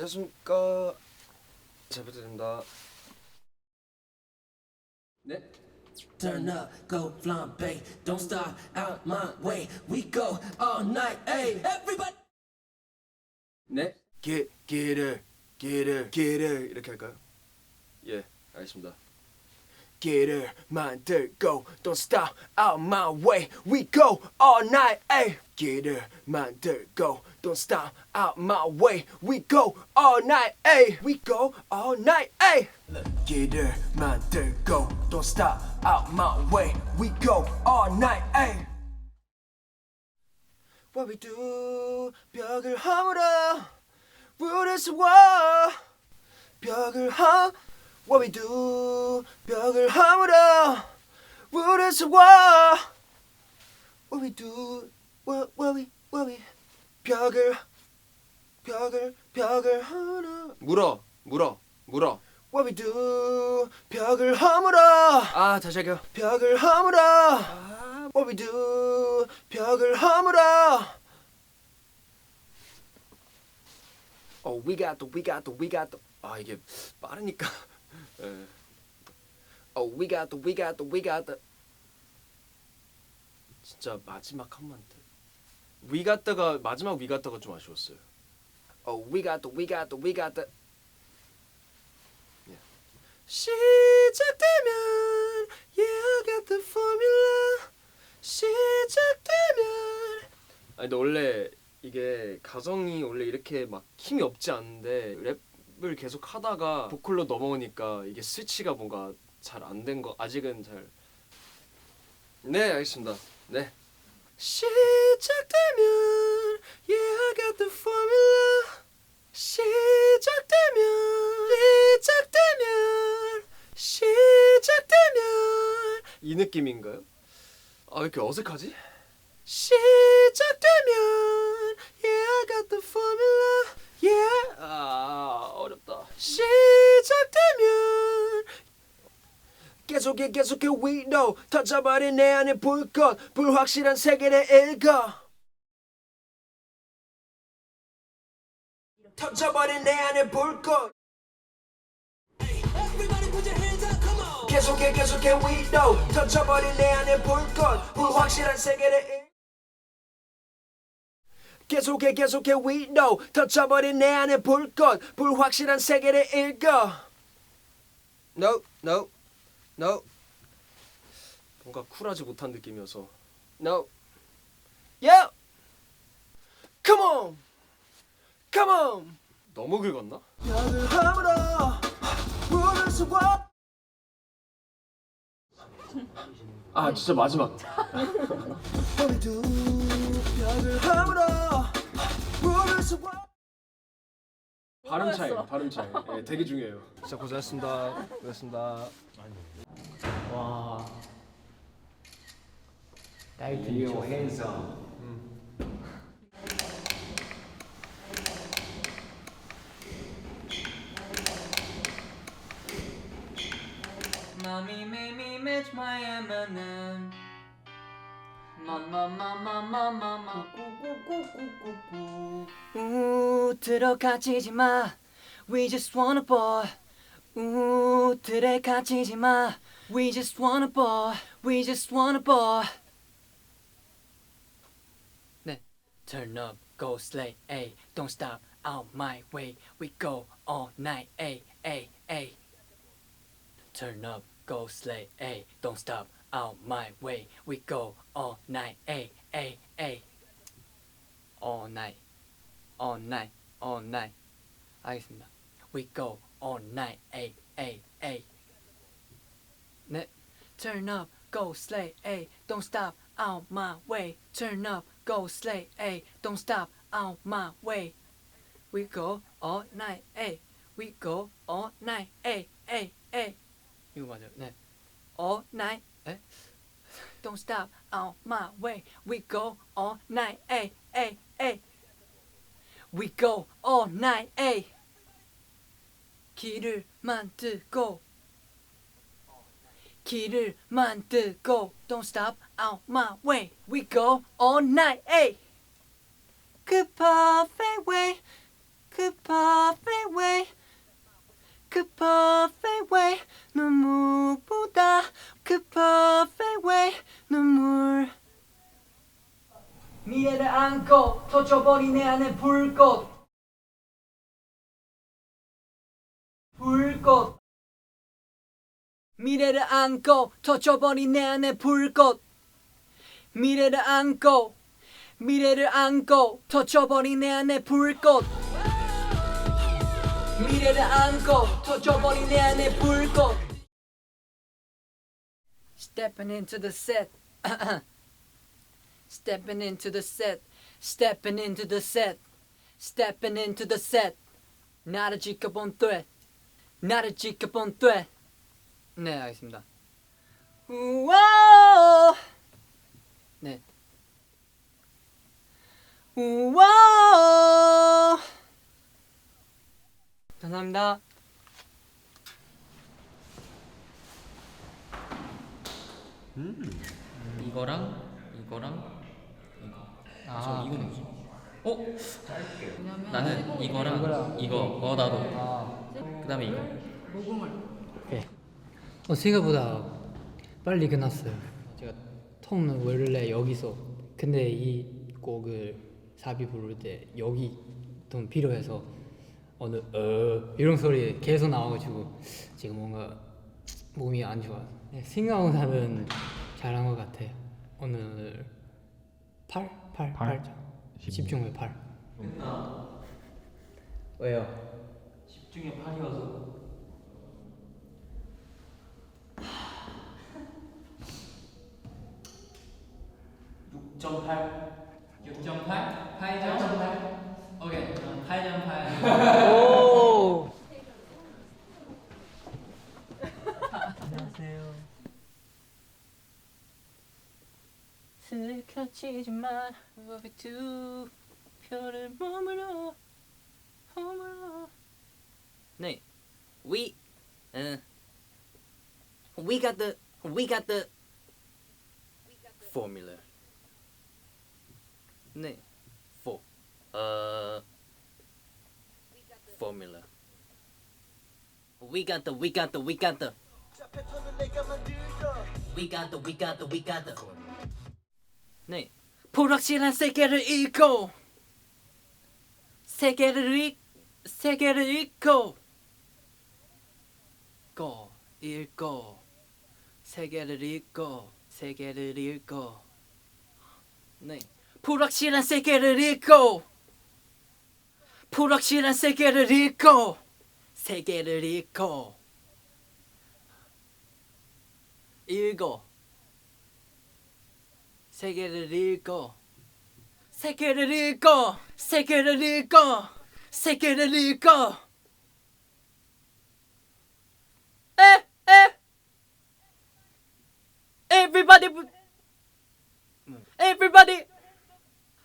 안녕하십니까. 잘 부탁드립니다. 네? Turn up, go flambe, don't stop out my way. We go all night, hey, everybody. 네? get it 이렇게 할까요? 예, 알겠습니다. get it 만들고 don't stop out my way. We go all night, ay. get it 만들고 don't stop out my way. We go all night, ay. We go all night, ay. get it 만들고 don't stop out my way. We go all night, ay. What we do 벽을 허물어 물에서 와 벽을 허 What we do 벽을 허물어 물에서 와 What we do what we 벽을 허물어 물어 What we do 벽을 허물어 아 다시 할게요 벽을 허물어 What we do 벽을 허물어 Oh we got the 아 이게 빠르니까 Oh we got the 진짜 마지막 한마디 We got the가 마지막 We got the가 좀 아쉬웠어요 Oh we got the yeah. 시작되면 Yeah I got the formula 시작되면 아니 근데 원래 이게 가성이 원래 이렇게 막 힘이 없지 않은데 랩을 계속 하다가 보컬로 넘어오니까 이게 스위치가 뭔가 잘 안 된 거 아직은 잘 네 알겠습니다 네 시작되면 Yeah I got the formula 시작되면 이 느낌인가요? 아 왜 이렇게 어색하지? 시작되면 Yeah I got the formula Yeah 아 어렵다 시작되면 계속해 We know 터져버린 내 안에 불꽃 불확실한 세계를 읽어 터져버린 내 안에 불꽃 Everybody put your hands up, come on. 계속해 We know 터져버린 내 안에 불꽃 불확실한 세계를 읽어 계속해 We know 터져버린 내 안에 불꽃 불확실한 세계를 읽어 No 뭔가 쿨하지 못한 느낌이어서 No Yeah Come on 너무 긁었나? 벽을 허물어 물에서 와 아 진짜 마지막 우리도 벽을 허물어 물에서 와 발음 차이 예, 되게 중요해요 진짜 고생하셨습니다 와. 나이트 요 핸섬. Mommy made me match my M&M. Mama 들어가지지 마. We just wanna boy. 들어가지지 마. We just wanna boy. We just wanna boy. 네. Turn up, go slay, ay. Don't stop, out my way. We go all night, ay, ay, ay. Turn up, go slay, ay. Don't stop, out my way. We go all night, ay, ay, ay. All night, all night, all night. 알겠습니다. We go all night, ay, ay, ay. 네. Turn up, go slay, ay. Don't stop, out my way. Turn up, go slay, ay. Don't stop, out my way. We go all night, ay. We go all night, ay, ay, ay. 이거 맞아요. 네. All night, 에? Don't stop, out my way. We go all night, ay, ay, ay. We go all night, ay. 길을 만들고 Don't stop out my way. We go all night, ay. 그 perfect way 터져버린 내 안에 불꽃 불꽃 미래를 안고 터져버린 내 안에 불꽃 미래를 안고 터져버린 내 안에 불꽃 미래를 안고 터져버린 내 안에 불꽃 Stepping into the set Stepping into the set Stepping into the set Stepping into the set 나를 지켜본 threat 나를 지켜본 threat 네 알겠습니다 우와 네 우와 감사합니다 이거랑 이거. 저 이거 뭐지? 나는 이거랑 이거. 나도. 그다음에 이거. 생각보다 빨리 끝났어요. 제가 톤은 원래 여기서 근데 이 곡을 사비 부를 때 여기 톤 필요해서 어느 이런 소리 계속 나와가지고 지금 뭔가 몸이 안 좋아. 생각보다는 잘한 것 같아요. 오늘 8점. 10중에 8. 왜요? 10중에 8이어서 6.8? 6.8? 8.8? 오케이, 8.8. 오 슬며치지만 우리 두 별을 머물러 네 we got the formula 네 formula we got the 네 불확실한 세계를 읽고 세계를 읽고 세계를 읽고 네 불확실한 세계를 읽고 세계를 읽고 세계를 읽고 세계를 읽고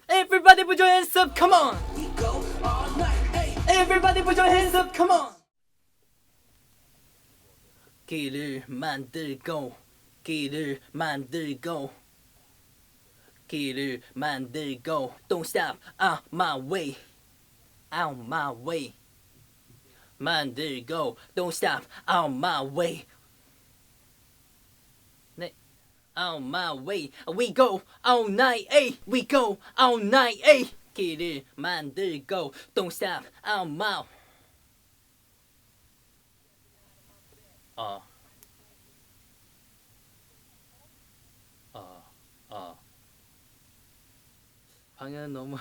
everybody put your hands up come on We go all night, ay. everybody put your hands up come on 길을 만들고 don't stop out my way 만들고 don't stop out my way 네 out my way we go all night ay we go all night ay 길을 만들고 don't stop out my 방금 너무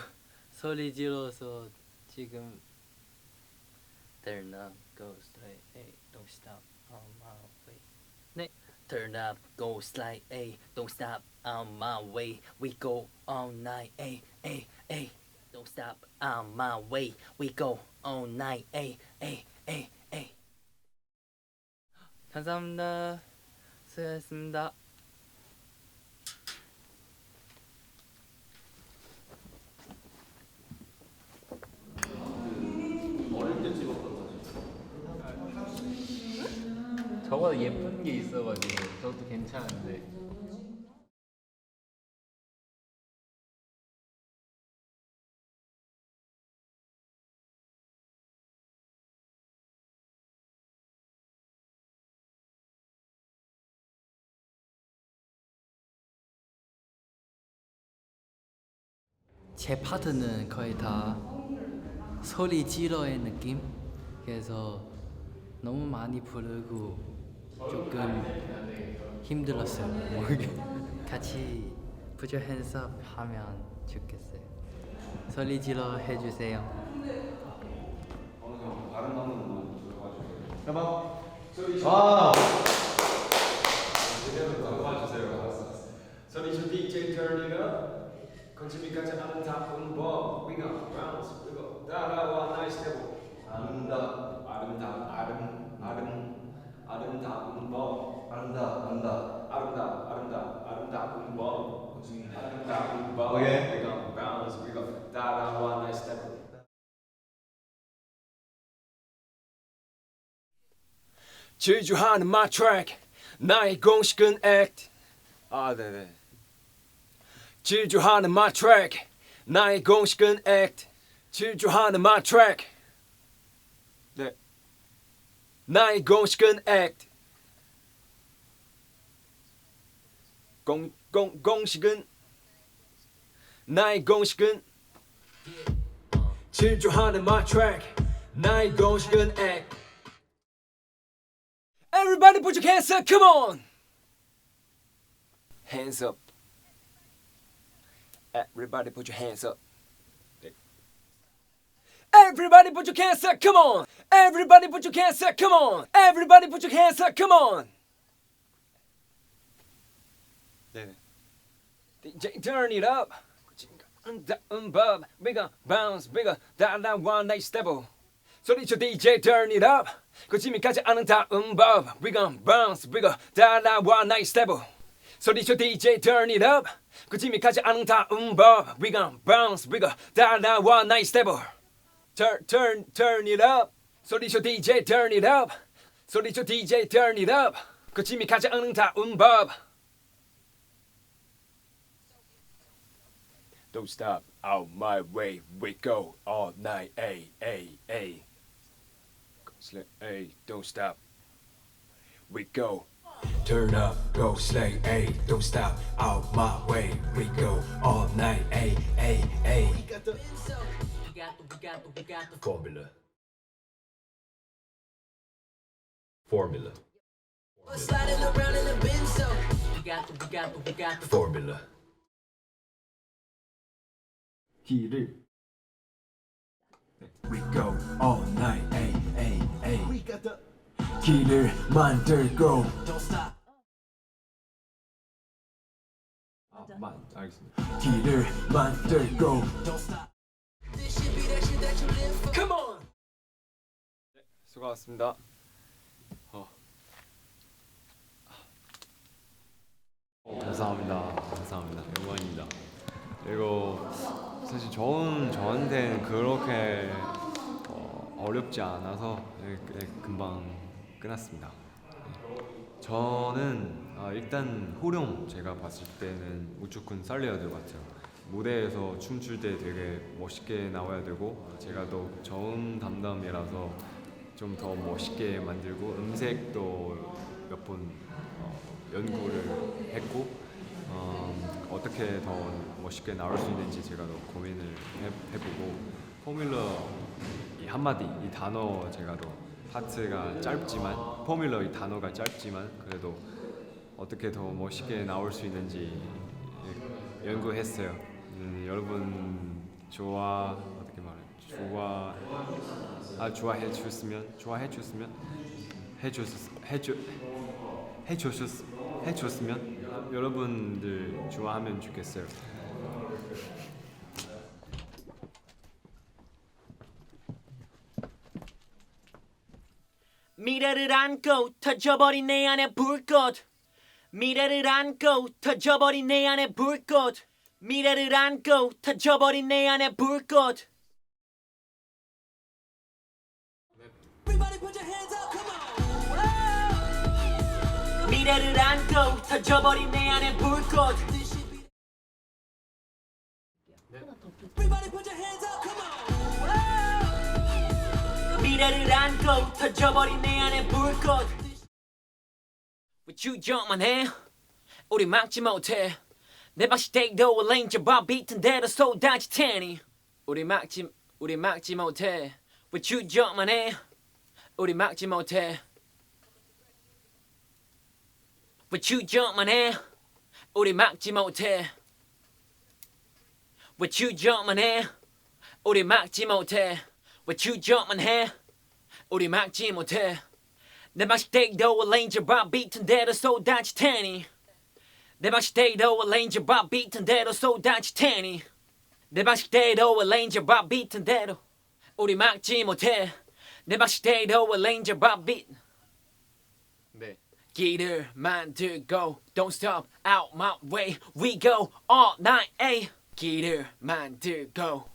소리 질러서 지금 Turn up, go straight, hey, don't stop on my way 네 Turn up, go slide, hey, don't stop on my way We go all night, hey, hey, hey Don't stop on my way We go all night, hey, hey, hey, hey 감사합니다 수고하셨습니다 저보다 예쁜 게 있어가지고 저도 괜찮은데 제 파트는 거의 다 소리 지러의 느낌. 그래서 너무 많이 부르고 조금 힘들었어요. 같이 Put your hands up 하면 좋겠어요. 소리 지러 해주세요. 소리쳐 DJ turn it up. 건지미까지 아름다운 법. We gon' bounce. We gon' 따라와 nice step. 아름다운 법. 아름다운 법. 아름다운 법. 오케이. We gon' bounce. We gon' 따라와 nice step. 질주하는 my track. 나의 공식은 act. 아, 네네. 질주하는 my track. 나의 공식은 act. 질주하는 my track. 네. 나의 공식은 act. 공식은 나의 공식은 질주하는 my track. 나의 공식은 act. Everybody put your hands up, come on. Hands up. Everybody put your hands up. Everybody put your hands up, come on. Everybody put your hands up, come on. Everybody put your hands up, come on. 네네. DJ turn it up. Bob, bigger bounce, bigger 달라 one night step. 소리쳐 DJ turn it up. 거짓말까지 않은 다음 법. We gon' bounce, bigger 달라 one night step. 소리쳐 DJ turn it up. 거짓말까지 않은 다음 법. We gon' bounce, bigger 달라 one night step. Turn it up. 소리쳐 DJ turn it up. 소리쳐 DJ turn it up. 거짓말까지 않은 다음 법. Don't stop, out my way, we go all night, ay, ay, ay. Ay, don't stop, we go. Turn up, go slay, ay, don't stop, out my way, we go all night, ay, ay, ay. We got the formula. Sliding around in the Benzo. Formula. 길을 We go all night, ay, ay, ay. We got the 길을 만들고 Don't stop. 알겠습니다. 길을 만들고 Don't stop. This should be that shit that you live for. Come on. 네, 수고하셨습니다. 감사합니다. 영광입니다. 이거 사실 저한테는 그렇게 어렵지 않아서 금방 끝났습니다. 저는 일단 호령 제가 봤을 때는 우측군 살려야 될 것 같아요. 무대에서 춤출 때 되게 멋있게 나와야 되고 제가 또 저음 담당이라서 좀 더 멋있게 만들고 음색도 몇 번 연구를 했고 어떻게 더 멋있게 나올 수 있는지 제가 더 고민을 해보고 포뮬러 이 한마디 이 단어 제가 더 파트가 짧지만 포뮬러 이 단어가 짧지만 그래도 어떻게 더 멋있게 나올 수 있는지 연구했어요. 여러분 어떻게 말해 해줬으면 여러분들 좋아하면 좋겠어요. 미래를 안고 터져버린 내 안의 불꽃. 미래를 안고 터져버린 내 안의 불꽃. 미래를 안고 터져버린 내 안의 불꽃. Everybody put your hands up, come on. 미래를 안고 터져버린 내 안의 불꽃. This should be. Everybody put your hands up, come on. 미래를 안고 터져버린 내 안의 불꽃. 주저만 해 우리 막지 못해 내 방식대로 레인저 밥 비튼 대로 쏟아질 테니 우리 막지 못해 왜 주저만 해 우리 막지 못해 왜 주저만 해 우리 막지 못해 왜 주저만 해 우리 막지 못해 왜 주저만 해 우리 막지 못해 내 방식대로 레인저 밥 비튼 대로 쏟아질 테니 내 방식대로 레인저 밥 비튼 대로 쏟아질 테니 내 방식대로 레인저 밥 비튼 대로 우리 막지 못해 내 방식대로 레인저 밥 비트 네 길을 만들고 Don't stop out my way We go all night ay. 길을 만들고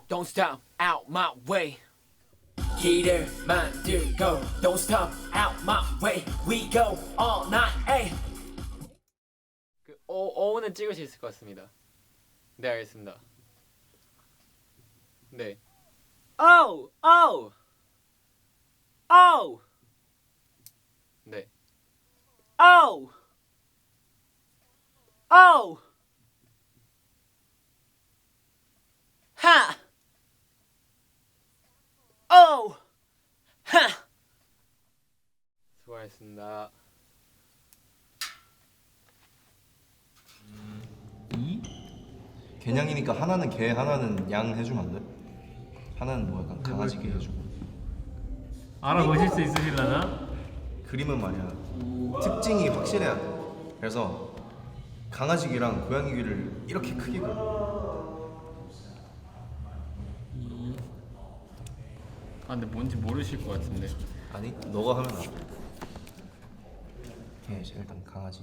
Don't stop out my way 길을 만들고 Don't stop out my way We go all night ay. 그 오는 찍을 수 있을 것 같습니다. 네 알겠습니다. 네. Oh, oh, oh. 네. Oh, oh. 하. Oh, 하. 수고하셨습니다. 개냥이니까 하나는 개, 하나는 양 해주면 안 돼? 하나는 뭐 약간 강아지 개 해주고. 알아보실 수 있으실라나? 그림은 말이야 특징이 확실해야 돼. 그래서 강아지 귀랑 고양이 귀를 이렇게 크게 그려. 아 근데 뭔지 모르실 것 같은데. 아니 너가 하면 알아. 개 이제 일단 강아지.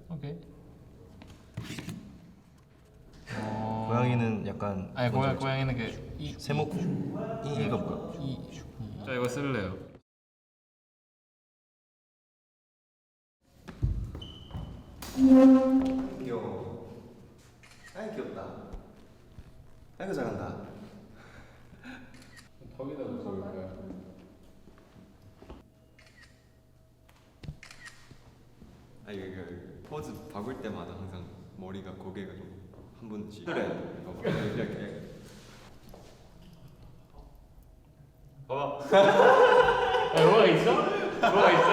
오케이. 고양이는 약간 아니 뭔지 알지? 고양이는 그 세모코. 이가 뭐야? 자 이거 쓸래요. 귀여워. 아이 귀엽다. 아이고 잘한다. 턱에다 붙여볼까요? 아 이거 포즈 바꿀 때마다 항상 머리가 고개가 좀 한 번씩 그래. 이렇게 뭐가 있어? 뭐가 있어?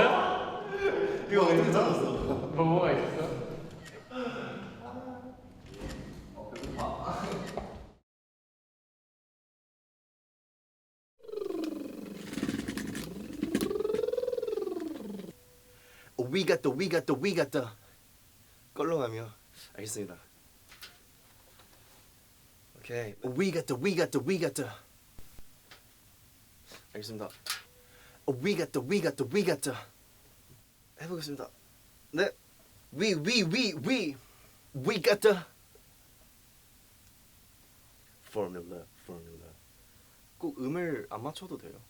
이거 어떻게 찾았어? 뭐가 있어? We got the 껄렁하며 알겠습니다. 오케이. We got the 알겠습니다. We got the 해보겠습니다. 네. We got the formula. 꼭 음을 안 맞춰도 돼요.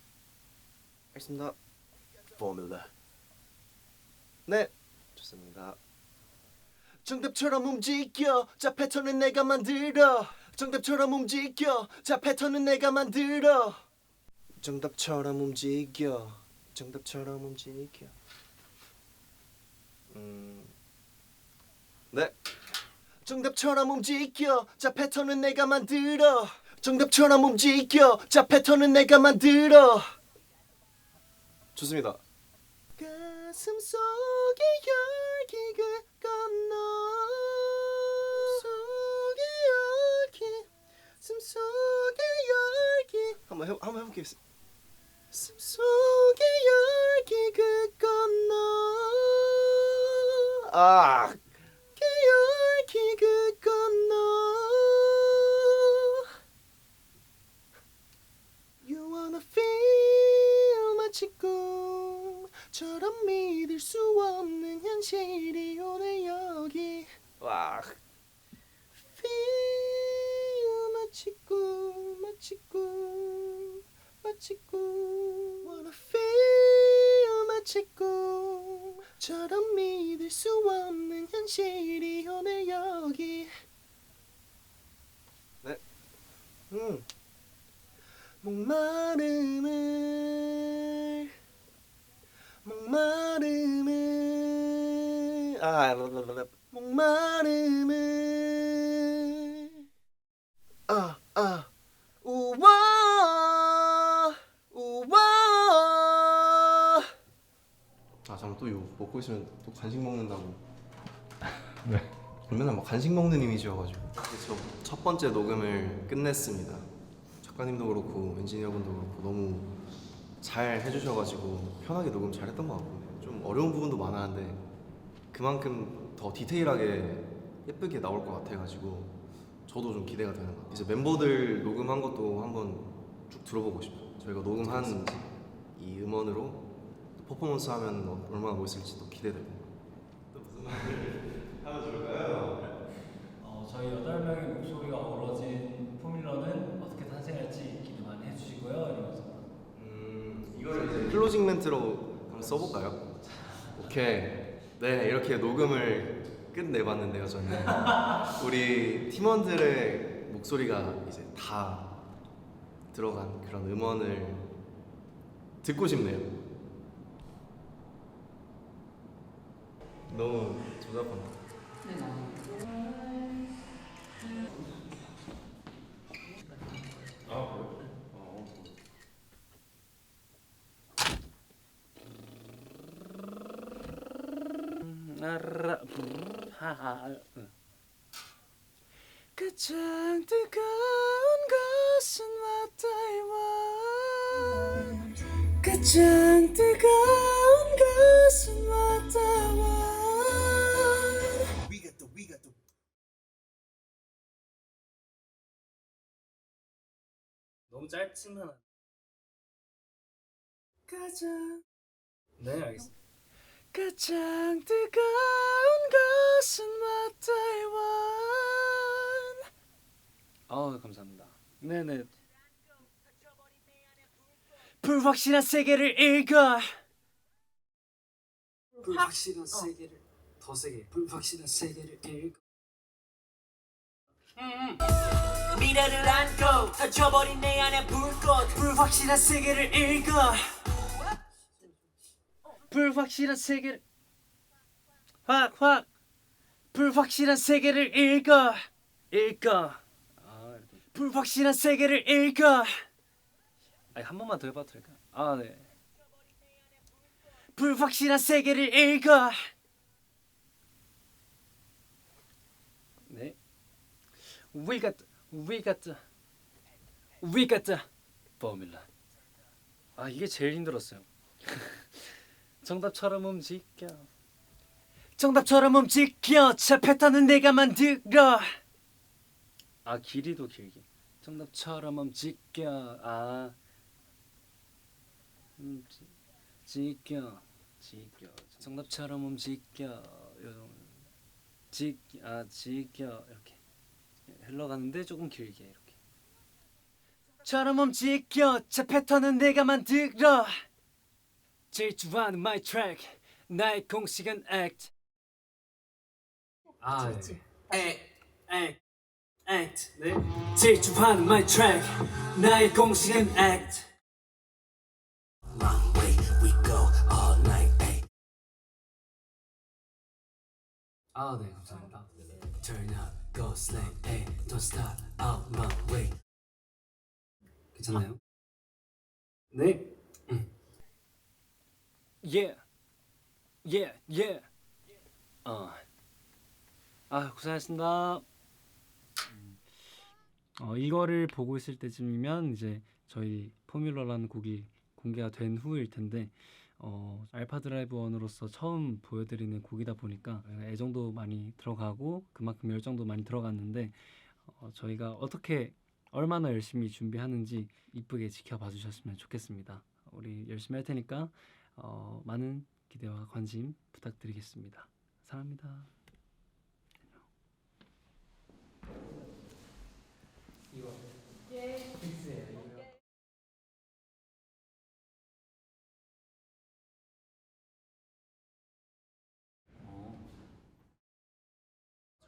알겠습니다. formula. 네, 좋습니다. 정답처럼 움직여, 자 패턴은 내가 만들어. 정답처럼 움직여, 자 패턴은 내가 만들어. 정답처럼 움직여. 네. 정답처럼 움직여, 자 패턴은 내가 만들어. 정답처럼 움직여, 자 패턴은 내가 만들어. 좋습니다. 가슴 속의 열기가 건너 속의 열기 가슴 속의 열기 한번 해볼게요. 가슴 속의 열기 그 건너 그 열기 그 건너 You wanna feel 마치 꿈처럼 믿을 수 없는 현실이 오늘 여기 와 Feel 마치 꿈 Wanna feel 마치 꿈처럼 믿을 수 없는 현실이 오늘 여기 네 목마름을 목마름을 우와 우와. 잠깐 또 이거 먹고 있으면 또 간식 먹는다고. 네. 맨날 막 간식 먹는 이미지여가지고. 그래서 첫 번째 녹음을 끝냈습니다. 작가님도 그렇고 엔지니어분도 그렇고 너무 잘 해주셔가지고 편하게 녹음 잘했던 것 같고 좀 어려운 부분도 많았는데 그만큼 더 디테일하게 예쁘게 나올 것 같아가지고 저도 좀 기대가 되는 것 같아요. 이제 멤버들 녹음한 것도 한번 쭉 들어보고 싶어요. 저희가 녹음한 이 음원으로 퍼포먼스 하면 얼마나 멋있을지 또 기대되고. 또 무슨 말을 하면 좋을까요? 저희 8명의 목소리가 어우러진 포뮬러는 어떻게 탄생할지 기대 많이 해주시고요. 이러면서 이거를 이제 클로징 멘트로 한번 써볼까요? 오케이. 네, 이렇게 녹음을 끝내봤는데요. 저는 우리 팀원들의 목소리가 이제 다 들어간 그런 음원을 듣고 싶네요. 너무 조잡한다. 가장 뜨거운 것은 왓다이원. 가장 뜨거운 것은 왓다이원. 너무 짧지만 가장 네 알겠습니다. 가장 뜨거운 것은 왓다이원. 감사합니다. 불확실한 세계를 읽어. 불확실한 세계를 더 세게. 불확실한 세계를 읽어. 미래를 안고 터져버린 내 안의 불꽃. 불확실한 세계를 읽어. 불확실한 세계를 확 불확실한 세계를 읽어. 불확실한 세계를 읽어. 한 번만 더 해봐도 될까? 네. 불확실한 세계를 읽어. 네. We got the formula. 이게 제일 힘들었어요. 정답처럼 움직여. 제 패턴은 내가 만들어. 길이도 길게. 정답처럼 움직여. 움직여. 정답처럼 움직여. 지겨 이렇게 흘러가는데 조금 길게 이렇게. 처럼 움직여. 제 패턴은 내가 만들어. 질주하는 my track. 나의 공식은 act. act. 네. 질주하는 my track. 나의 공식은 act. My way, we go all night, ay. 네 감사합니다. Turn up, go slay, ay. Don't stop, out my way. 괜찮나요? 네. Yeah. 고생하셨습니다. 이거를 보고 있을 때쯤이면 이제 저희 포뮬러라는 곡이 공개가 된 후일 텐데 알파 드라이브 1으로서 처음 보여드리는 곡이다 보니까 애정도 많이 들어가고 그만큼 열정도 많이 들어갔는데 저희가 어떻게 얼마나 열심히 준비하는지 이쁘게 지켜봐 주셨으면 좋겠습니다. 우리 열심히 할 테니까 많은 기대와 관심 부탁드리겠습니다. 사랑합니다.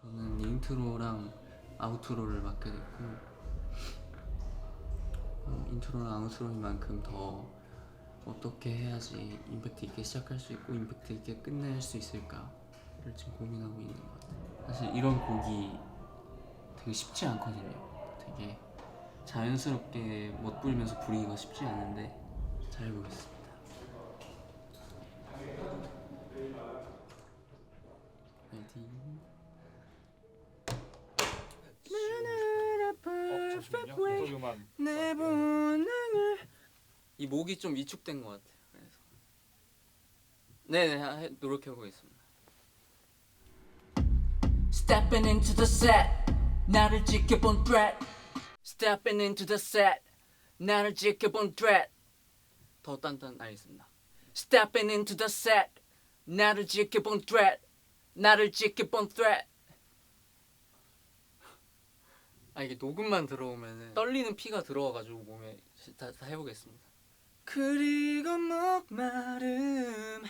저는 인트로랑 아우트로를 맡게 됐고 인트로랑 아우트로인 만큼 더 어떻게 해야지 임팩트 있게 시작할 수 있고 임팩트 있게 끝낼 수 있을까 지금 고민하고 있는 것 같아요. 사실 이런 곡이 되게 쉽지 않거든요. 되게 자연스럽게 멋부리면서 부르기가 쉽지 않은데 잘 해보겠습니다. 파이팅. 내 이 목이 좀 위축된 것 같아요. 그래서 네네 노력해 보겠습니다. Stepping into the set 나를 지켜본 threat Stepping into the set 나를 지켜본 threat 더 단단 알겠습니다. Stepping into the set 나를 지켜본 threat 나를 지켜본 threat 아 이게 녹음만 들어오면은 떨리는 피가 들어와가지고 몸에 다 해보겠습니다. 그리고 목마름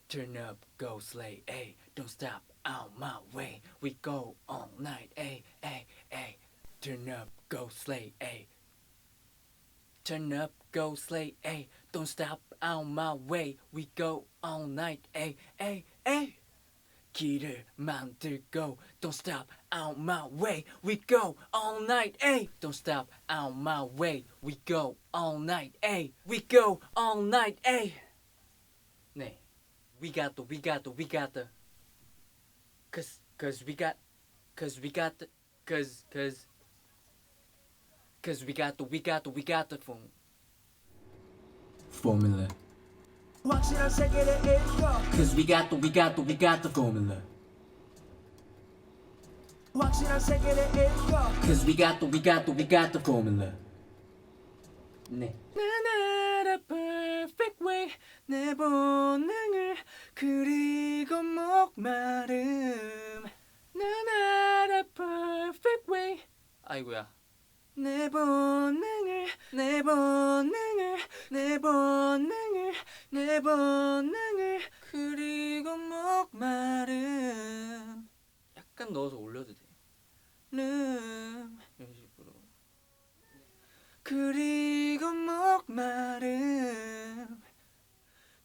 Turn up, go slay, ay Don't stop, out my way We go all night, ay, ay, ay Turn up, go slay, ay Turn up, go slay, ay Don't stop, out my way We go all night, ay, ay, ay 길을 만들고 Don't stop, out my way We go all night, ay Don't stop, out my way We go all night, ay We go all night, ay 네 We got the Cause we got the phone Formula 확실한 세계를 읽어 Cause we got the formula 확실한 세계를 읽어 Cause we got the formula 네 나나라 perfect way 내 본능을 그리고 목마름 나나라 perfect way 아이고야. 내 본능을 그리고 목마름 약간 넣어서 올려도 돼요. 이런 식으로. 그리고 목마름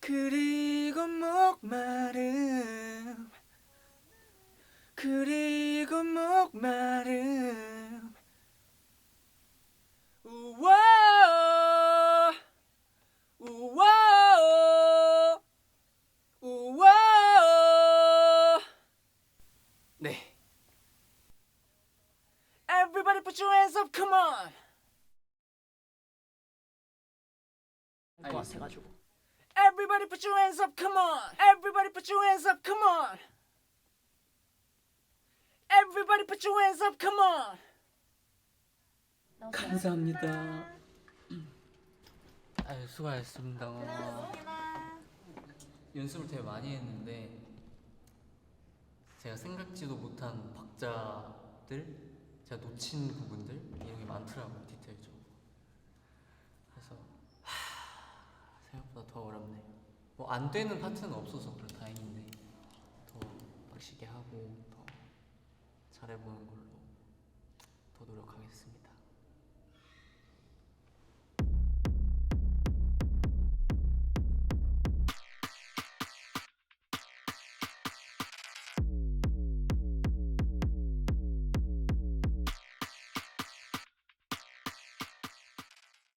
그리고 목마름 그리고 목마름 우와 우와 우와 네 Everybody put your hands up, come on! 것 같아가지고. Everybody put your hands up, come on! Everybody put your hands up, come on! Everybody put your hands up, come on! 감사합니다. 아유 수고하셨습니다. 연습을 되게 많이 했는데 제가 생각지도 못한 박자들, 제가 놓친 부분들 이런 게 많더라고요, 디테일적으로. 그래서 생각보다 더 어렵네요. 뭐 안 되는 파트는 없어서 그래 다행인데 더 빡시게 하고 더 잘해보는 걸로.